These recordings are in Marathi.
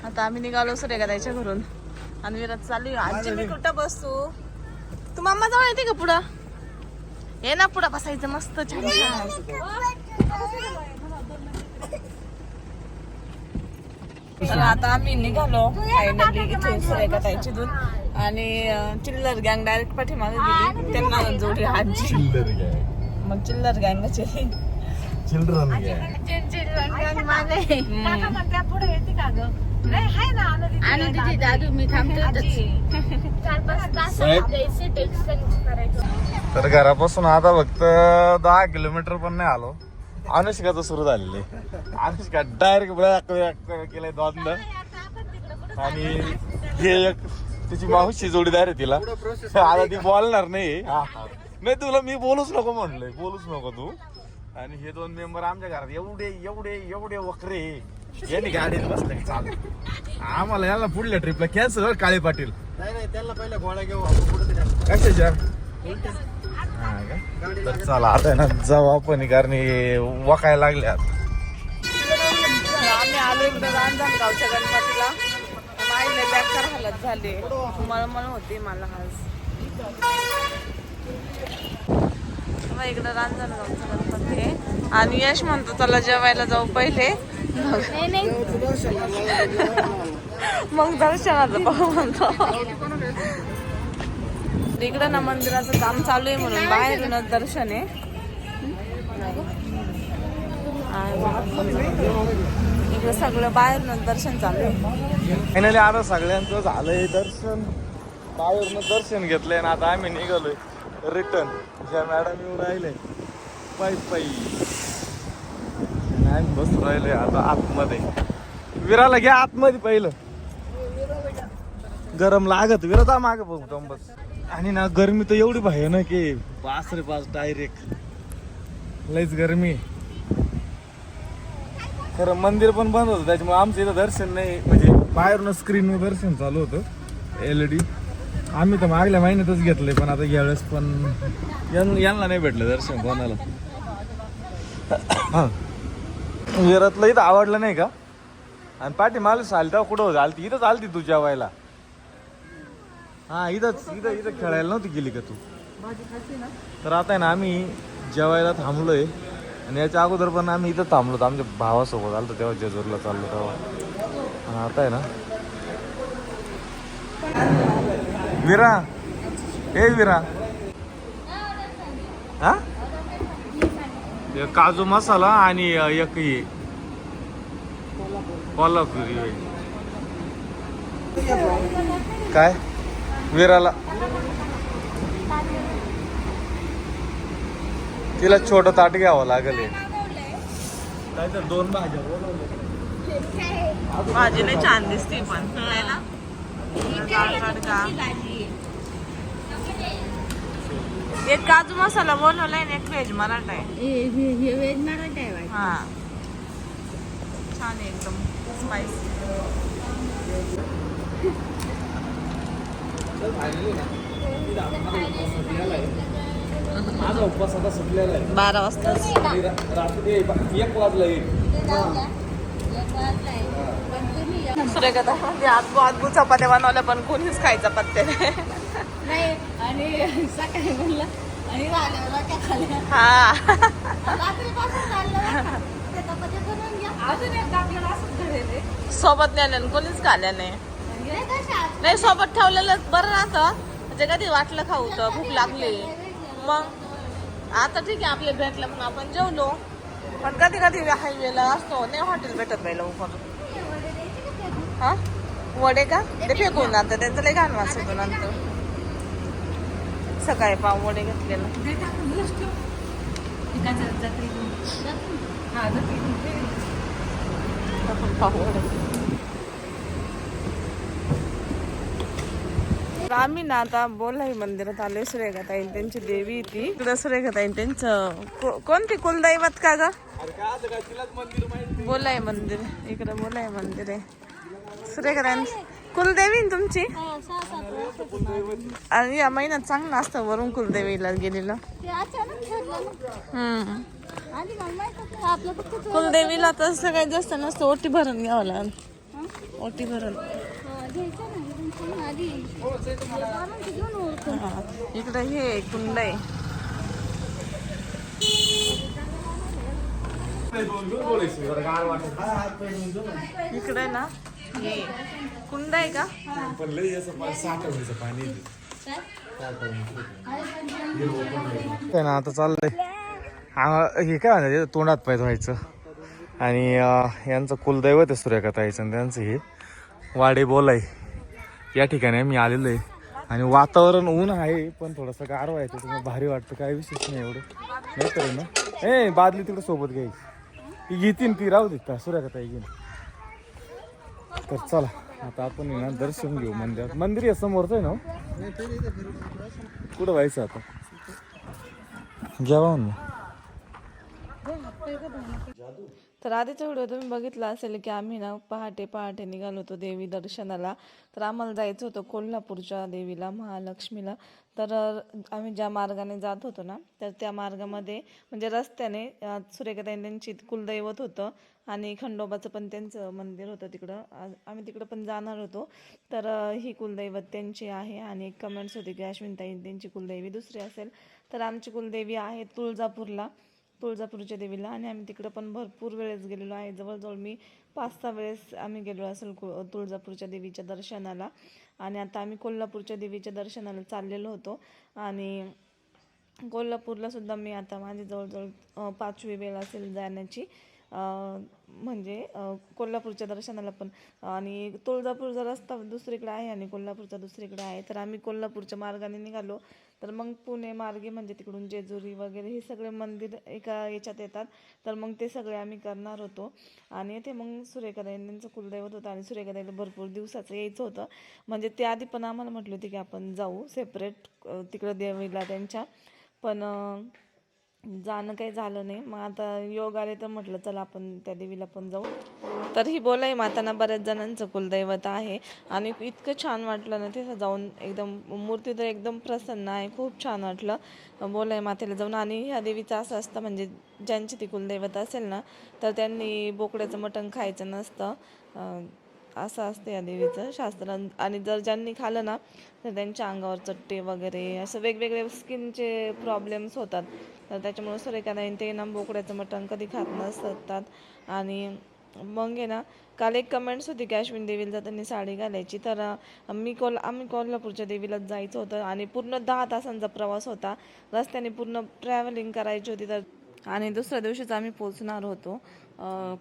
आता आम्ही निघालो सुरेखा ताईच्या घरून आणि विरात चालू. आजी मी कुठं बसू? तू मम्मा जवळ येते का पुढं? ये ना पुढं बसायचं मस्त छान छान. तर आता आम्ही निघालो फायनली इथून सुरेखा ताईची दूर आणि चिल्लर गँग डायरेक्ट पाठीमागे गेली. त्यांना जोडी आजी. मग चिल्लर गँगच आहे. चिल्ड्रन तर घरापासून आता फक्त 10 किलोमीटर पण नाही आलो. अनुष्काचं सुरू झालेलं आहे. अनुष्का डायरेक्ट केलंय दोनदा आणि हे एक तिची मावशी जोडीदार आहे तिला. आता ती बोलणार नाही. नाही तुला मी बोलूच नको म्हणलंय, बोलूच नको तू. आणि हे 2 मेंबर आमच्या घरात एवढे एवढे एवढे वक्रे यांनी गाडीत बसले. चाल आम्हाला याला पुढल्या ट्रिपला कॅन्सल. काळे पाटील नाही त्यांना पहिल्या गोळ्या घेऊ कशाच्या. तर चला आता ना जाऊ आपण, कारण वकायला लागले. आम्ही आलो इकडे रांजणगावच्या गणपतीला. माईने बेकार हालत झाली, मळमळ होती मला आज. इकडे रांजणगावचा गणपती आहे आणि यश म्हणतो त्याला जेवायला जाऊ पहिले, मग दर्शनाचं पाहू म्हणतो. इकडं ना मंदिराचं काम चालू आहे म्हणून बाहेरूनच दर्शन आहे. इकडे सगळं बाहेरूनच दर्शन चालू आहे. फायनली आता सगळ्यांचं झालंय दर्शन. बाहेरूनच दर्शन घेतलंय ना आता आम्ही निघालोय रिटर्न. ज्या मॅडम येऊन राहिले पायी आम्ही बसून राहिले आता आतमध्ये. विराला घ्या आतमध्ये पहिलं, गरम लागत. विराचा मागे बघतो बस. आणि ना गरमी तर एवढी भयानक आहे, बास रे बास डायरेक्ट लईच गरमी. खरं मंदिर पण बंद होतं त्याच्यामुळे आमचं इथं दर्शन नाही. म्हणजे बाहेरून स्क्रीनवर दर्शन चालू होतं LED. आम्ही तर मागल्या महिन्यातच घेतलंय, पण आता यावेळेस पण यांना नाही भेटलं दर्शन कोणाला. विरातलं इथं आवडलं नाही का? आणि पाठी माल चालता कुठं होतं? आलती इथंच आलती तू जेवायला. हा इथंच इथं खेळायला नव्हती गेली का तू? तर आता आहे ना आम्ही जेवायला थांबलोय. आणि याच्या अगोदर पण आम्ही इथं थांबलो, आमच्या भावासोबत आलो तेव्हा जेजूरला चाललो तेव्हा. आणि आता आहे ना विरा, ए विरा, हा काजू मसाला आणि एक कोल्हापुरी. काय विराला तिला छोट ताट घ्यावं लागेल. काय तर 2 भाज्या भाजी नाही छान दिसते पण एक काजू मसाला बनवलाय आणि एक व्हेज मराठा आहे. व्हेज मराठा आहे. हा छान आहे एकदम स्पायसी. माझा उपवास आता सुटलेला आहे. 12 वाजता रात्री 1 वाजला येईल. सुरेखा म्हणजे आजबू चपात्या बनवल्या पण कोणीच खायचा पत्ते नाही. आणि सकाळी म्हणलं आणि रात्या खाल्ल्या. हा रात्रीपासून चाललं अजून एकदा आपल्याला असंच घडेल. सोबत नेलं कोणीच खाल्ल्या नाही. नाही सोबत ठेवलेलं बरं राहतं, म्हणजे कधी वाटलं खाऊ तर भूक लागली मग. आता ठीक आहे आपले भेटलं म्हणून आपण जेवलो, पण कधी कधी हायवेला असतो नाही हॉटेल भेटत नाही लवकर. हा वडे का ते फेकून जातं, त्यांचं लय घाण वास होतो नंतर. सकाळी पाव वडे घेतलेलं. पाव वडे आम्ही ना आता बोलाई मंदिरात आलोय. सुरेखाताई त्यांची देवी ती इकडं. सुरेखाताई त्यांचं कोणती कुलदैवत का ग? बोलाई मंदिर इकडं. बोलाई मंदिर आहे. सुरेखाताई कुलदेवी ना तुमची? हा, 6-7 वर्षाचं. आणि या महिन्यात चांगलं असतं वरून कुलदेवीला गेलेलं. ते अचानक ठरलं ना. आणि मग माहित होतं आपलं फक्त कुलदेवीला तर सगळ्यात जास्त नसतं, ओटी भरून घ्यावं लागेल. ओटी भरून. घ्यायचं ना इथून पण आधी बाबांची घेऊन ओळखून. हा. इकडे हे कुंड आहे. इकडे ना हे कुंड आहे का? काय ना आता चाललंय हे काय म्हणतात तोंडात पाय धुवायचं. आणि यांचं कुलदैवत आहे सूर्यकथाईचं आणि त्यांचं हे वाडे बोलाय या ठिकाणी मी आलेलो आहे. आणि वातावरण ऊन आहे पण थोडंसं गारवा आहे त्याच्यामुळे भारी वाटतं, काय विशेष नाही एवढं. नाही तर ना ए बादली तिकडे सोबत घ्यायची, ती घेतीन ती राहू दे का सूर्यकथाई घेईन. तर चला आता आपण ना दर्शन घेऊ मंदिरात. मंदिर आहे समोरचं आहे ना, कुठं व्हायचं आता घ्यावा ना. तर आधीचा व्हिडिओ तुम्ही बघितला असेल की आम्ही ना पहाटे निघालो होतो देवी दर्शनाला. तर आम्हाला जायचं होतं कोल्हापूरच्या देवीला, महालक्ष्मीला. तर आम्ही ज्या मार्गाने जात होतो ना तर त्या मार्गामध्ये म्हणजे रस्त्याने सूर्यकथाई त्यांची कुलदैवत होतं आणि खंडोबाचं पण त्यांचं मंदिर होतं तिकडं. आम्ही तिकडं पण जाणार होतो. तर ही कुलदैवत त्यांची आहे. आणि एक कमेंट्स होती की अश्विनताई त्यांची कुलदेवी दुसरी असेल. तर आमची कुलदेवी आहे तुळजापूरच्या देवीला. आणि आम्ही तिकडं पण भरपूर वेळेस गेलेलो आहे. जवळजवळ मी 5-6 वेळेस आम्ही गेलो असेल तुळजापूरच्या देवीच्या दर्शनाला. आणि आता आम्ही कोल्हापूरच्या देवीच्या दर्शनाला चाललेलो होतो. आणि कोल्हापूरला सुद्धा मी आता माझी जवळजवळ 5वी वेळ असेल जाण्याची. म्हणजे कोल्हापूरच्या दर्शनाला पण. आणि तुळजापूरचा रस्ता दुसरीकडे आहे आणि कोल्हापूरचा दुसरीकडे आहे. तर आम्ही कोल्हापूरच्या मार्गाने निघालो. तर मग पुणे मार्गे म्हणजे तिकडून जेजुरी वगैरे हे सगळे मंदिर एका याच्यात येतात. तर मग ते सगळे आम्ही करणार होतो. आणि ते मग सूर्यकथाईंचं कुलदैवत होतं आणि सूर्यकथाईला भरपूर दिवसाचं यायचं होतं. म्हणजे ते आधी पण आम्हाला म्हटलं होती की आपण जाऊ सेपरेट तिकडं देवीला त्यांच्या. पण जाणं काही झालं नाही. मग आता योग आले तर म्हटलं चला आपण त्या देवीला पण जाऊ. तर ही बोलाई माताना बऱ्याच जणांचं कुलदैवत आहे. आणि इतकं छान वाटलं ना तिथं जाऊन. एकदम मूर्ती तर एकदम प्रसन्न आहे, खूप छान वाटलं बोलाई मातेला जाऊन. आणि ह्या देवीचं असं असतं म्हणजे ज्यांची ती कुलदैवत असेल ना तर त्यांनी बोकड्याचं मटण खायचं नसतं, असं असतं या देवीचं शास्त्र. आणि जर ज्यांनी खाल्लं ना तर त्यांच्या अंगावर चट्टे वगैरे असं वेगवेगळे स्किनचे प्रॉब्लेम्स होतात. तर त्याच्यामुळे सूर्यकथाई ते ना बोकड्याचं मटण कधी खात नसतात. आणि मग आहे ना काल एक कमेंट्स होती की अश्विन देवीला जाताना साडी घालायची. तर आम्ही कोल्हापूरच्या देवीला जायचं होतं आणि पूर्ण 10 तासांचा प्रवास होता. रस्त्याने पूर्ण ट्रॅव्हलिंग करायची होती. तर आणि दुसऱ्या दिवशीच आम्ही पोचणार होतो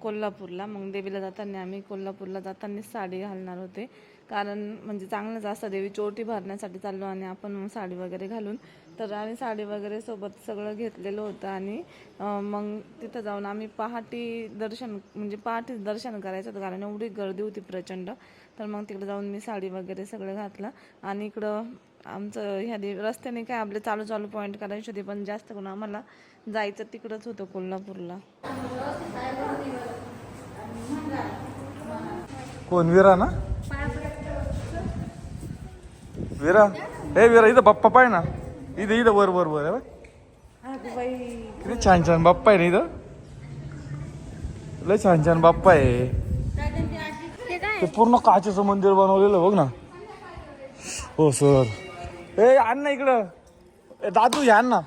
कोल्हापूरला. मग देवीला जाताना आम्ही कोल्हापूरला जातानाच साडी घालणार होते. कारण म्हणजे चांगलंच असतं, देवीची ओटी भरण्यासाठी चाललो आणि आपण मग साडी वगैरे घालून. तर आम्ही साडी वगैरे सोबत सगळं घेतलेलं होतं. आणि मग तिथं जाऊन आम्ही पहाटेच दर्शन करायचं होतं कारण एवढी गर्दी होती प्रचंड. तर मग तिकडे जाऊन मी साडी वगैरे सगळं घातलं. आणि इकडं आमचं ह्या रस्त्याने काय आपले चालू पॉईंट करायचे होते पण जास्त करून आम्हाला जायचं तिकडंच होतं कोल्हापूरला. कोण विरा ना, विरा इथं बाप्पा पाय ना, इथं वर आहे किती छान बाप्पा आहे ना इथं. लय छान बाप्पा आहे. ते पूर्ण काचेचं मंदिर बनवलेलं बघ ना. हो सर, ए आण ना इकडं, दादू हे आण ना,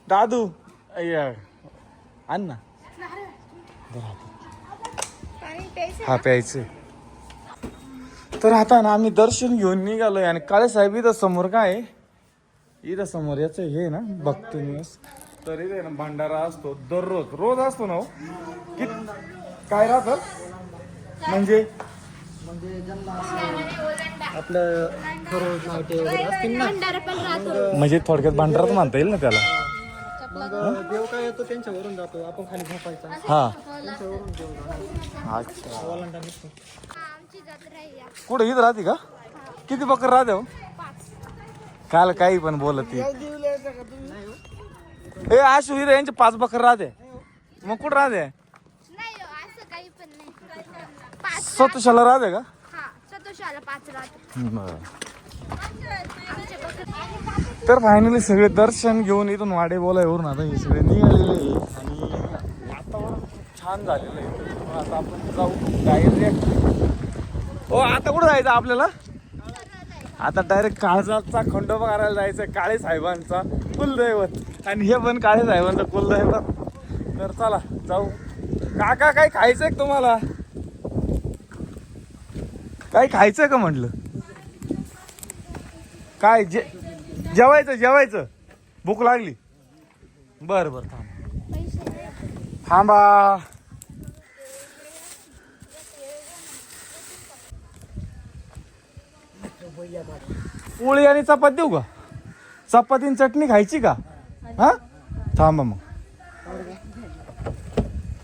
दादू आण ना. हा प्यायचं. तर आता ना आम्ही दर्शन घेऊन निघालोय. आणि काळे साहेब इथं समोर काय आहे, इथं समोर याच हे ना भक्ती निवास. तर इथे ना भंडारा असतो रोज असतो ना. काय राहत म्हणजे आपलं खरोज मावटे वगैरे असतील ना, म्हणजे थोडक्यात भंडाराच म्हणता येईल ना त्याला. मग देव काय येतो त्यांच्यावरून जातो, आपण खाली झोपायचा. हा त्यांच्यावरून देव जातो. अच्छा, ओलांडा निघतो. कुठे इथं राहते का? किती बकर राहते हो? काल काही पण बोलत ए आशु हिरे यांचे 5 बकर राहते. मग कुठं राहते? सतोशाला राहते का? कशी आला 5 राहतो बरं. तर फायनली सगळे दर्शन घेऊन इथून वाडे बोलायवरून आता हे सगळे निघालेले आहे आणि वातावरण खूप छान झालेलं आहे. मग आता आपण जाऊ डायरेक्ट. हो आता कुठं जायचं आपल्याला? आता डायरेक्ट काळजाचा खंडोबा करायला जायचं, काळे साहेबांचा कुलदैवत. आणि हे पण काळे साहेबांचा कुलदैवत. तर चला जाऊ. काका काय खायचंय का तुम्हाला? काय खायचंय का म्हटलं? काय जेवायचं भूक लागली. बरं बरं थांबा. पोळी आणि चपाती देऊ का? चपाती आणि चटणी खायची का? हा थांबा मग.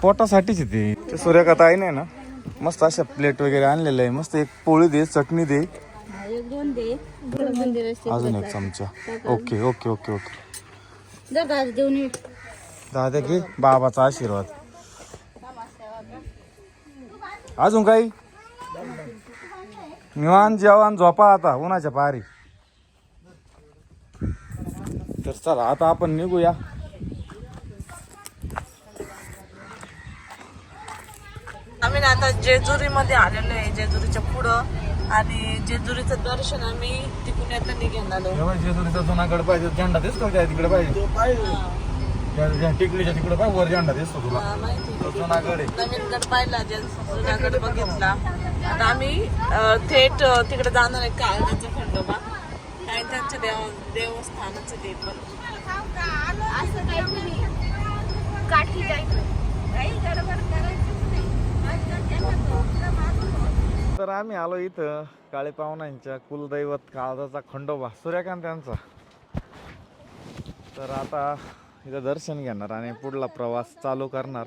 पोटासाठीच ते सूर्यकांता आहे ना मस्त अशा प्लेट वगैरे आणलेलं आहे. मस्त एक पोळी दे, चटणी दे, अजून एक चमचा. Okay okay okay okay. दादा घे बाबाचा आशीर्वाद. अजून काही? निवांत जेवण झोपा आता उन्हाच्या पारी. तर चला आता आपण निघूया. आम्ही ना आता जेजुरीमध्ये आलेलो आहे, जेजुरीच्या पुढं. आणि जेजुरीचं दर्शन आम्ही तिकडून येताना घेणार आलो. जेजुरीचा जुनागड पाहिजे, झेंडा दिसतो त्या तिकडे पाहिजे. टिकलीच्या तिकडे पाहिजे वर झेंडा दिसतो तुला. जुनागड आहे. नवीन गड पाहिला, जुनागड बघितला. आता आम्ही थेट तिकडे जाणार आहे काळजाचा खंडोबा. काय त्यांच्या देवस्थानाचं ते पण असं काहीतरी काठी काही गडबड करायची. तर आम्ही आलो इथं काळे पाहुण्यांच्या कुलदैवत काळजाचा खंडोबा सूर्यकांत यांचा. तर आता इथं दर्शन घेणार आणि पुढला प्रवास चालू करणार.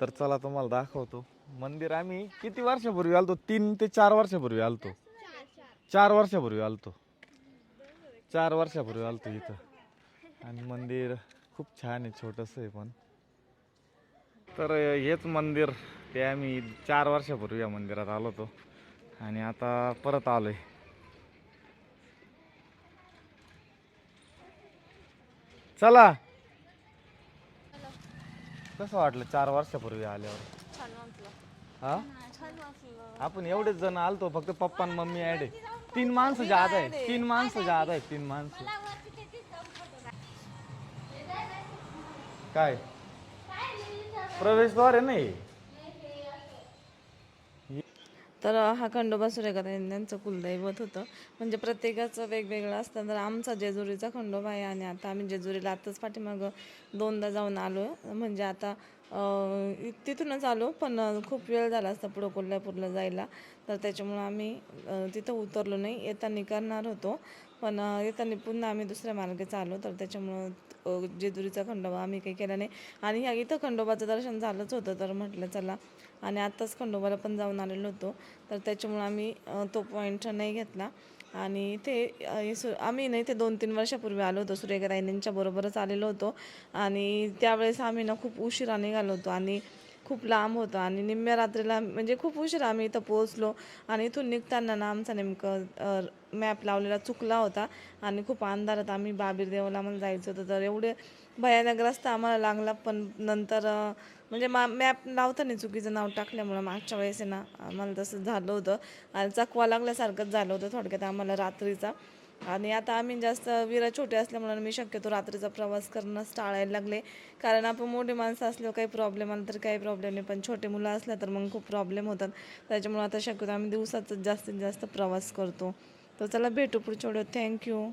तर चला तुम्हाला दाखवतो मंदिर. आम्ही किती वर्षापूर्वी आलतो? 3 ते 4 वर्षापूर्वी आलतो. 4 वर्षापूर्वी आलतो. 4 वर्षापूर्वी आलतो इथं. आणि मंदिर खूप छान आहे, छोटंसं आहे पण. तर हेच मंदिर ते आम्ही 4 वर्षापूर्वी या मंदिरात आलो होतो आणि आता परत आलोय. चला. कसं वाटलं 4 वर्षापूर्वी आल्यावर? हा आपण एवढेच जण आलतो, फक्त पप्पा आणि मम्मी ऍड आहे. 3 माणसं जात आहे. 3 माणसं जात आहे. 3 माणसं. काय प्रवेशद्वार आहे नाही. तर हा खंडोबा सूर्यकांता यांचं कुलदैवत होतं. म्हणजे प्रत्येकाचं वेगवेगळं असतं. तर आमचा जेजुरीचा खंडोबा आहे आणि आता आम्ही जेजुरीला आताच पाठीमागं 2दा जाऊन आलो. म्हणजे आता तिथूनच आलो, पण खूप वेळ झाला असता पुढं कोल्हापूरला जायला. तर त्याच्यामुळं आम्ही तिथं उतरलो नाही. येताना करणार होतो, पण येताना पुन्हा आम्ही दुसऱ्या मार्गे आलो. तर त्याच्यामुळं जेजुरीचा खंडोबा आम्ही काही केला नाही. आणि इथं खंडोबाचं दर्शन झालंच होतं, तर म्हटलं चला. आणि आत्ताच खंडोबाला पण जाऊन आलेलो होतो, तर त्याच्यामुळं आम्ही तो पॉईंट नाही घेतला. आणि ते आम्ही नाही ते 2-3 वर्षापूर्वी आलो होतो. सूर्यकांतांच्या बरोबरच आलेलो होतो. आणि त्यावेळेस आम्ही ना खूप उशिरा निघालो होतो आणि खूप लांब होतं. आणि निम्म्या रात्रीला म्हणजे खूप उशिरा आम्ही इथं पोहोचलो. आणि इथून निघताना ना आमचा नेमकं मॅप लावलेला चुकला होता आणि खूप अंधारात आम्ही बाबीर देवाला आम्हाला जायचं होतं. तर एवढे भयानक रस्ता आम्हाला लागला. पण नंतर म्हणजे मॅप लावताना चुकीचं नाव टाकल्यामुळं मागच्या वेळेस ना आम्हाला तसं झालं होतं आणि चकवा लागल्यासारखंच झालं होतं थोडक्यात आम्हाला रात्रीचा. आणि आता आम्ही जास्त विरा छोटे असल्यामुळे मी शक्यतो रात्रीचा प्रवास करणंच टाळायला लागले. कारण आपण मोठी माणसं असल्यावर काही प्रॉब्लेम आला तर काही प्रॉब्लेम नाही, पण छोटे मुलं असल्या तर मग खूप प्रॉब्लेम होतात. त्याच्यामुळे आता शक्यतो आम्ही दिवसाचा जास्तीत जास्त प्रवास करतो. तर चला भेटू पुढच्या व्हिडिओत. थँक्यू.